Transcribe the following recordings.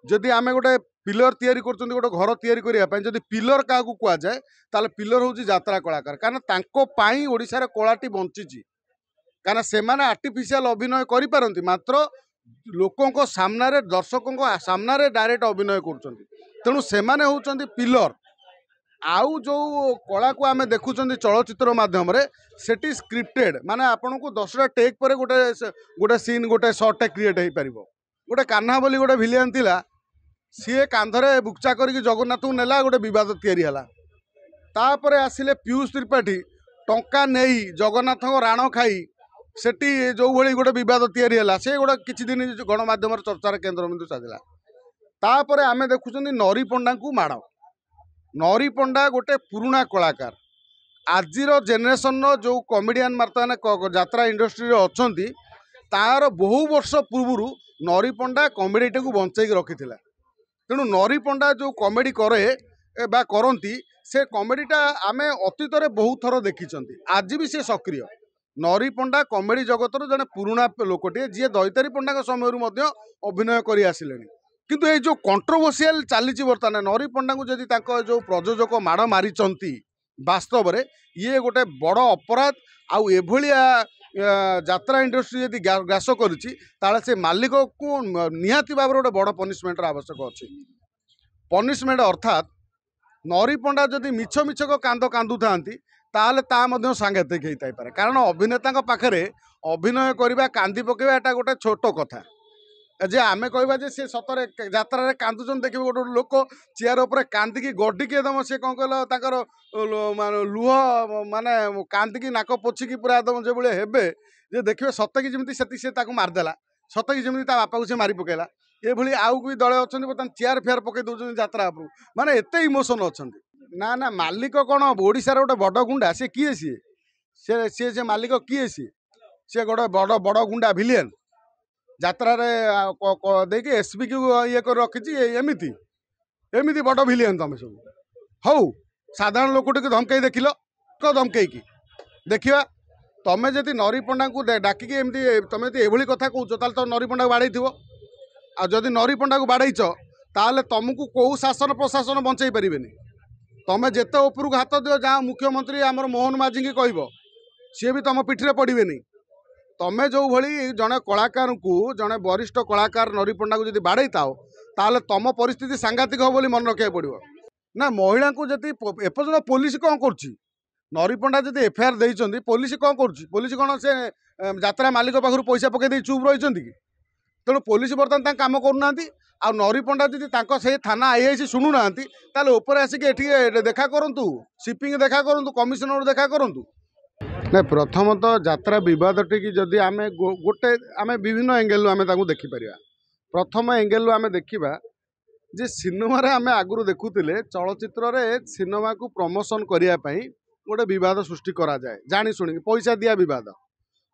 जदि आम गोटे पिलर तैयारी कर गोटे घर तैयारी करने जदि पिलर क्या कह जाए ताले पिलर हूँ यात्रा कलाकार कारण ओडिशार कलाटी बंची कारण से आर्टिफिशियल अभिनय करिपारंती मात्र लोकों सामने दर्शकों सामने डायरेक्ट अभिनय कर तेणु से पिलर आउ जो कला को आम देखुं चलचित्र माध्यम सेटी स्क्रिप्टेड माने आपन को 10टा टेक पर गोटे गोटे सीन गोटे शॉर्ट क्रिएट हो पार गोटे कान्हा बोली गोटे भिलियन थिला सी कांधरे बुक्चा करके जगन्नाथ को नेला गोटे बद तापर आसिले पीयूष त्रिपाठी टंका नहीं जगन्नाथ राण खाई सेठी जो भाई गोटे बद से गोटे किसी दिन गणमाध्यम चर्चार केन्द्रबिंदु साजिला तापर आम देखुं नरी पंडा को माड़ नरी पंडा गोटे पुराणा कलाकार आजिर जेनेरेशन जो कमेडियन मार्ताने यात्रा इंडस्ट्री अच्छा तार बहु वर्ष पूर्व नरी पंडा कमेडी को बंचाई रखी तेणु नरी पंडा जो कमेडी करे बा करती से कमेडीटा आम अतीत बहुत थर देखी आज भी से सक्रिय नरी पंडा कमेडी जगतर जड़े पुराणा लोकटे जी दैतारी पंडा समय अभिनय कर आसिले किंतु ये जो कंट्रोवर्शियल चली बर्तमान नरी पंडा को जदि जो प्रयोजक माड़ मारी वास्तव में ये गोटे बड़ अपराध आउ एभलिया यात्रा इंडस्ट्री यदि ग्रास कर से मालिक को निहाती भाव गोटे बड़ पनिशमेंट आवश्यक अच्छी पनिशमेंट अर्थात नरी पंडा जदि मिछ मिछक कांद कांदु था सांघातिक होता है कारण अभिनेता पाखे अभिनय करवा कांदी पकेवा एटा गोटे छोट कथा जे आमे कहबा जे से सतरे यात्रा कांदुचन देखिए गोटे लोक चेयर उपर कांदिकी गड्डिकी एकदम से कौन कहल लुह माने कांदिकी नाक पोछिकी पूरा एकदम जो भाई हेबे जे देखिए सतकी जमी से मारिदेला सतकी जमी बापा को से मारी पकेला ये भली आउ भी दले अच्छा बर्तमान चेयर फेयर पकई दौरान यात्रा उपरू माने एते इमोशन अच्छा ना ना मालिक कौन ओडिशार गोटे बड़ गुंडा सी किए सी से मालिक किए सी गोटे बड़ बड़ गुंडा भिलियन यात्रा देखिए एसपी को ये कर रखी एमती एमती बड़ भिलियन तुम सब हौ साधारण लोक धमकई देखिल धमकई देखा तुम जदि नरी पंडा को डाकिकी एमती तुम ये कथा कौच तो नरी पंडा को बाड़े थो आदि नरी पंडा को बाड़ेच ताल तुमको कौ शासन प्रशासन बंचाई पारे तुम जिते उपरक हाथ दियो जहाँ मुख्यमंत्री आमर मोहन माझी की कह सी भी तुम पिठरे पड़े तमें जो भली जड़े कलाकार को जड़े वरिष्ठ कलाकार नरी पंडा को जब बाड़े ताल तुम परिस्थिति सांघातिक हो बोली मन रखा पड़ो ना महिला को जब एपर्यंत पुलिस कौन कर नरी पंडा जब एफआईआर देती पुलिस कौन कर कौन से यात्रा मालिक पाखु पैसा पकई चुप रही कि तेणु पुलिस बर्तमान काम करना आ नरी पंडा जब से थाना आईआईसी शुणुना तापर आसिक देखा करूँ सीपिंग देखा करूँ कमिशनर देखा करूँ ना प्रथमतः यात्रा बद टी जदि आम गोटे आम विभिन्न एंगेल आम देखिपर प्रथम एंगेल आम देखा जे सिनेमा आम आगु देखुले चलचित्र सिनेमा को प्रमोशन करने गोटे बद सृष्टि करा जाए जानी शुणी पैसा दिया बद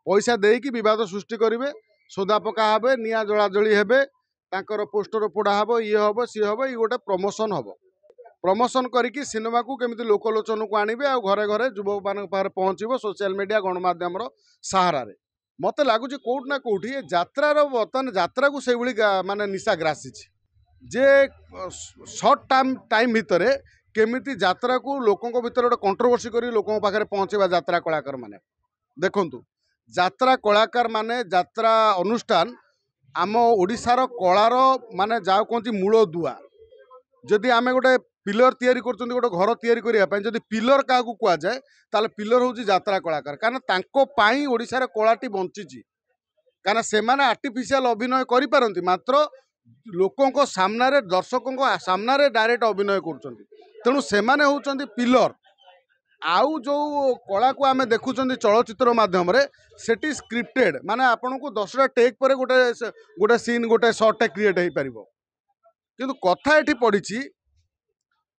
पैसा देकी बद सृष्टि करेंगे सोदा पका हे निआ जलाजली हे पोस्टर पोड़ा हे ये हम सी हम ये गोटे प्रमोशन हम प्रमोशन करिकी सिनेमा को केमिति लोकलोचन को आनिबे आ घरे घरे युवक मान पाखरे पहुँचो सोशल मीडिया गणमाध्यम सहारा मत लगुच कौट ना कौटी यात्रार बर्तमान यात्रा को से माने निशा ग्रासी जे सर्ट टाइम भितर केमिति यात्रा को लोकों भितर गोटे कंट्रोवर्सी करी लोकों पाखरे पहुँचेबा यात्रा कलाकार माने देखंतु यात्रा कलाकार माने यात्रा अनुष्ठान आम ओडिशार कलार माने जाओ कहती मूल दुआ जदि आम गोटे पिलर तैयारी कर गोटे घर तैयारी करने जदि पिलर क्या कह जाए ताले पिलर हूँ यात्रा कलाकार कारण ओडिशार कलाटी बंची कारण से आर्टिफिशियल अभिनय करिपारंती मात्र लोकों सामने दर्शकों सामने डायरेक्ट अभिनय कर तेणु से पिलर आउ जो कला को आम देखुं चलचित्र माध्यम सेटी स्क्रिप्टेड माने आपन को 10टा टेक पर गोटे गोटे सीन गोटे शॉर्ट क्रिएट हो पार किंतु कथा ये पड़ी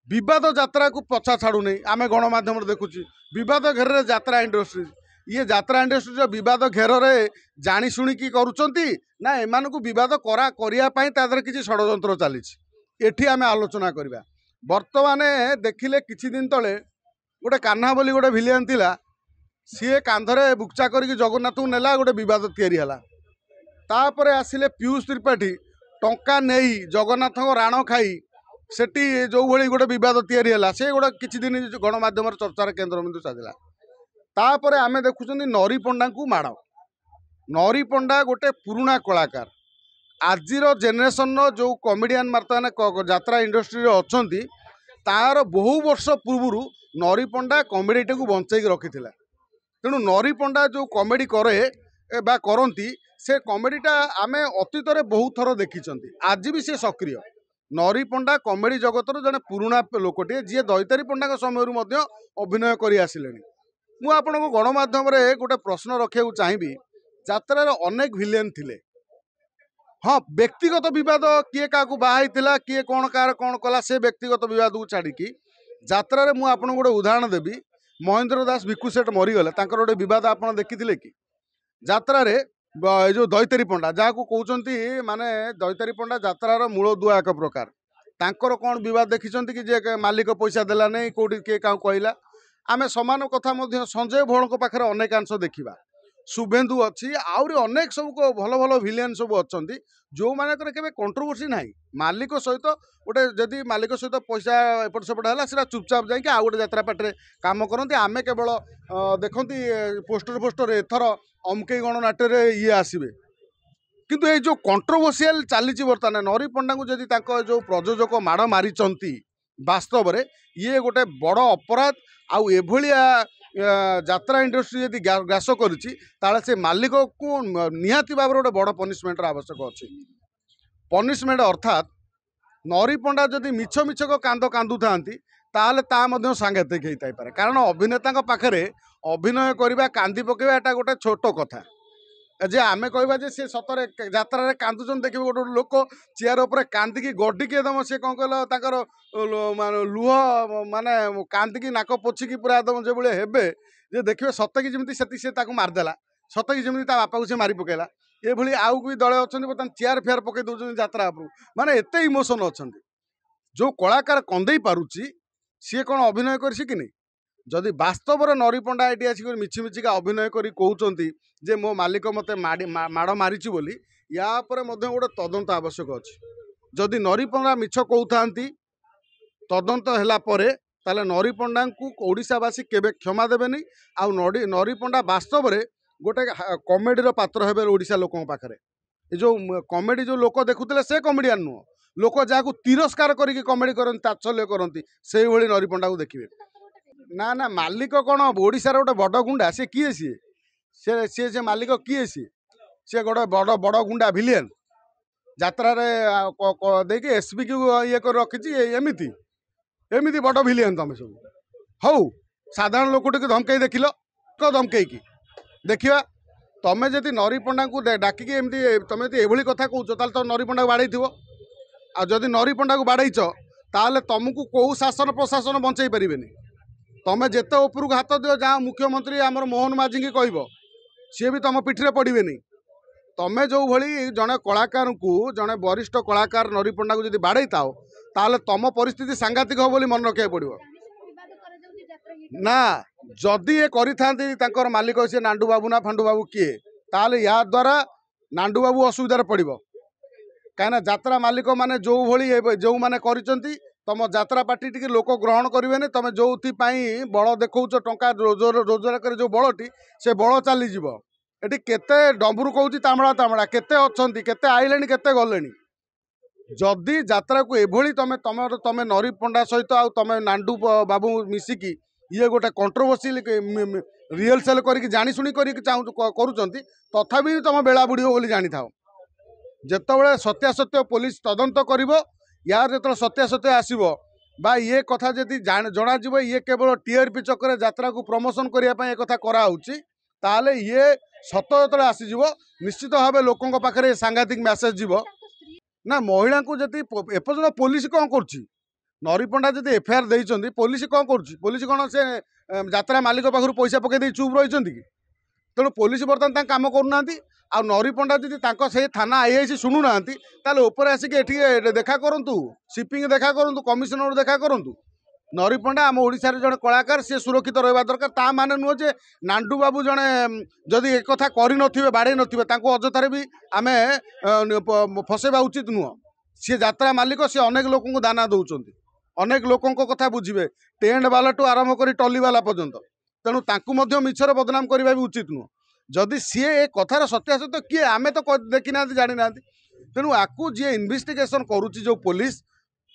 बद यात्रा को पछा छाड़ू नहीं आम गणमाध्यम देखुची बद घेर यात्रा इंडस्ट्री ये यात्रा इंडस्ट्री बद घेर जानी शुणिकी करुँच ना एमान को बद करने किसी षड्यंत्र चली आम आलोचना करवा बर्तमान देखिले किछि दिन तले गोटे कान्हा बोली गोटे भिलियन थिला सी कांधरे बुक्चा करके जगन्नाथ को नेला गोटे बद तापर आसिले पीयूष त्रिपाठी टंका नहीं जगन्नाथ राण खाई सेठी जो भली गोटे विवाद तैयारी है से गोटे किसी दिन गणमाध्यम चर्चार केन्द्रबिंदु साजिला तापर आम देखुं नरी पंडा को माड़ नरी पंडा गोटे पुराणा कलाकार आजिर जेनेरेशन जो कमेडियन बर्तमान यात्रा इंडस्ट्री अच्छा तार बहु वर्ष पूर्व नरी पंडा कमेडी को बंचाई रखी तेणु नरी पंडा जो कमेडी करे बा करती से कमेडीटा आम अतीत बहुत थर देखी आज भी से सक्रिय नरी पंडा कमेडी जगतर जड़े पुराणा लोकटे जी दैतारी पंडा समय अभिनय कर आसिले मुझे गणमाध्यम गोटे प्रश्न रखा चाहिए यात्रा अनेक भिलेन थिले हाँ व्यक्तिगत विवाद किए क्या बाहर किए कौन कार कौन कला से व्यक्तिगत विवाद को छाड़ी यात्रा मुझे गोटे उदाहरण देवी महेंद्र दास भिकु सेठ मरीगले गोटे विवाद आप देखी कि यात्रा जो दैतारी पंडा जहाँ को कहते माने दैतारी पंडा यात्रार मूल दुआ एक प्रकार तांकर कौन विवाद देखी कि जे मालिक पैसा देला नहीं कौटी किए क्या कहला आम समान कथा संजय भोल पाखे अनेकांश देखा शुभेन्दु अच्छी आहरी अनेक सब भल भल भिलेन सब अच्छा जो मानकर के कंट्रोवर्सी ना मालिक सहित गोटे जदि मालिक सहित पैसा एपट सेपट है चुपचाप जाकि आउ गोटे यात्रा पार्टी काम करते आम केवल देखती पोस्टर एथर अमकई गणनाट्य ये आसवे किंतु ये जो कंट्रोवर्सील चली बर्तमान नरी पंडा को जदि जो प्रयोजक माड़ मारी वास्तव में ये गोटे बड़ अपराध आउ एभलिया यात्रा इंडस्ट्री यदि ग्रास कर मालिक को निहाती भाव गोटे बड़ पनिशमेंटर आवश्यक अच्छे पनिशमेंट अर्थात नरी पंडा जदि मिछ मिछक कांद कांदु था सांघातिक होता है कारण अभिनेता पाखे अभिनय करवा कांदी पकेवा एटा गोटे छोट कथा जे आमे कहवा जे से सतरे यात्रा कांदुचन देखिए गोटे लोक चेयर उपर कांदिकी गड्डिकी दम से कौन कहल लुह माने कांदिकी नाक पोछिकी पूरा एकदम जो भाई हे जे देखिए सतकी जमी से मारिदेला सतकी जमी बापा को से मारी पकेला ये भली आउ भी दले अच्छा बर्तमान चेयर फेयर पकई दौरान यात्रा उपरू माने एत इमोशन अच्छा जो कलाकार कंदे पारुची सी कौन अभिनय कर शिखिनी जदि वास्तव नरी पंडा ये आसिक मिछि मिछिका अभिनय कर कहते जे मो मालिक मत माड़ मारी बोली या गोटे तदंत आवश्यक अच्छी जदि नरी पंडा मिछ कहते तदंत है नरी पंडा को ओडिशावासी केबे क्षमा देवेनि आउ नरी पंडा वास्तव में गोटे कमेडीर पात्र हे ओडिशा लोक पाखे जो कमेडी जो लोक देखुले से कमेडियान नुह लोक जहाँ तिरस्कार करके कमेडी करती तात्सल्य करती से नरी पंडा को देखिए ना ना मालिक कौन ओडिशार गोटे बड़ गुंडा सी किए सी मालिक किए सी गोटे बड़ बड़ गुंडा भिलियन यात्रा देखिए एसपी को ये कर रखी एमती एमती बड़ भिलियन तुम सब हौ साधारण लोक धमकई देखिल धमकई देखा तुम जदि नरी पंडा को डाकिकी एमती तुम ये कथा कौच तो नरी पंडा को बाड़े आदि नरी पंडा को बाड़ेच ताले तुमको कौ शासन प्रशासन बंचाई पारे तुम जिते उपरक हाथ दियो जहाँ मुख्यमंत्री आमर मोहन माझी की कह सी भी तुम पिठरे पड़े तुम जो भली जड़े कलाकार को जड़े वरिष्ठ कलाकार नरी पंडा को जब बाड़े ताले तुम परिस्थिति सांघातिक हो बोली मन रखा पड़ो ना जदि ये कर मालिक सी नांडू बाबू ना फांडू बाबू किए ताले या द्वारा नांडू बाबू असुविधार पड़ो कहीं यात्रा मालिक मैंने जो भली जो मैंने करिसेंती तुम यात्रा पार्टी टी लोक ग्रहण करेंगे तुम जो बल देखा टंका रोजगार कर जो बलटी से बल चलीज ये केते डंबुरू कहूँ तामड़ा तामड़ा केते अच्छा केते आइले केते गले जदि यात्रा को एभली तुम तुम तुम नरी पंडा सहित आ तुम नांडू बाबू मिसिकी ये गोटे कंट्रोवर्सी रिहर्सल करके जाशुणी कर तथापि तुम बेला बुड़ बोली जानी था जितेबाला सत्यासत्य पुलिस तदंत कर यार जो सत्यासत्य आसब बा ये कथा जदि जनाजीव ये केवल टीआरपी चक्कर यात्रा को प्रमोशन करने कथा कराऊँगी ताले ये सत जो आसीज निश्चित भाव लोकों पाखे सांघातिक मेसेज जीव ना महिला को जदि एपर्यंत पुलिस कौन कर नरी पंडा जब एफआईआर देती पुलिस कौन कर पुलिस कौन से यात्रा मालिक पाखु पैसा पकई चुप रही कि तेणु पुलिस बर्तमान कम करना आ नरी पंडा जी से थाना आईआईसी शुणुना ताले ऊपर आसिक देखा करूँ सीपिंग देखा करूँ कमिशनर देखा करूँ नरी पंडा आम ओडिशारे जड़े कलाकार सी सुरक्षित रहा दरकार ता माने नुह जे नांडू बाबू जड़े जदि एक कथा कर बाड़े नथिबे तांको अजथारे भी आम फसेबा उचित नुह सी यात्रा मालिक सी अनेक लोक दाना दौरान अनेक लोकों कथा बुझे टेंट वाला टू आरंभ कर टली वाला पर्यंत तेणु तांकु मध्य मिछर बदनाम करवा भी उचित नुह जदि सी ए कथार सत्यासत्य किए आमे तो देखी ना जानी ना तेणु आकु जी इन्वेस्टिगेशन करुच्ची जो पुलिस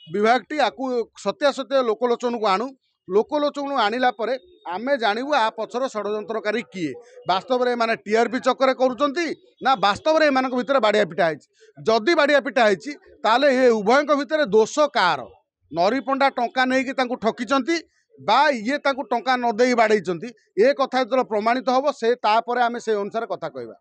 विभागटी आकु सत्यासत्य लोकलोचन को आणु लोकलोचन आणिला परे आमे जानू आ पछर षड्यंत्रकारी किए वास्तव में माने टीआरपी चक्कर करुचंती ना वास्तव में एमान भितर बाड़िया पिटा जदि बाड़िया पिटा ताले ये उभयों भितर दोष कार नरी पंडा टंका नहीं ठकिचंती बा ये टंका न देई बाड़ेइचंती ए कथा जो प्रमाणित हम से तापर आमे से अनुसार कथा कहबा।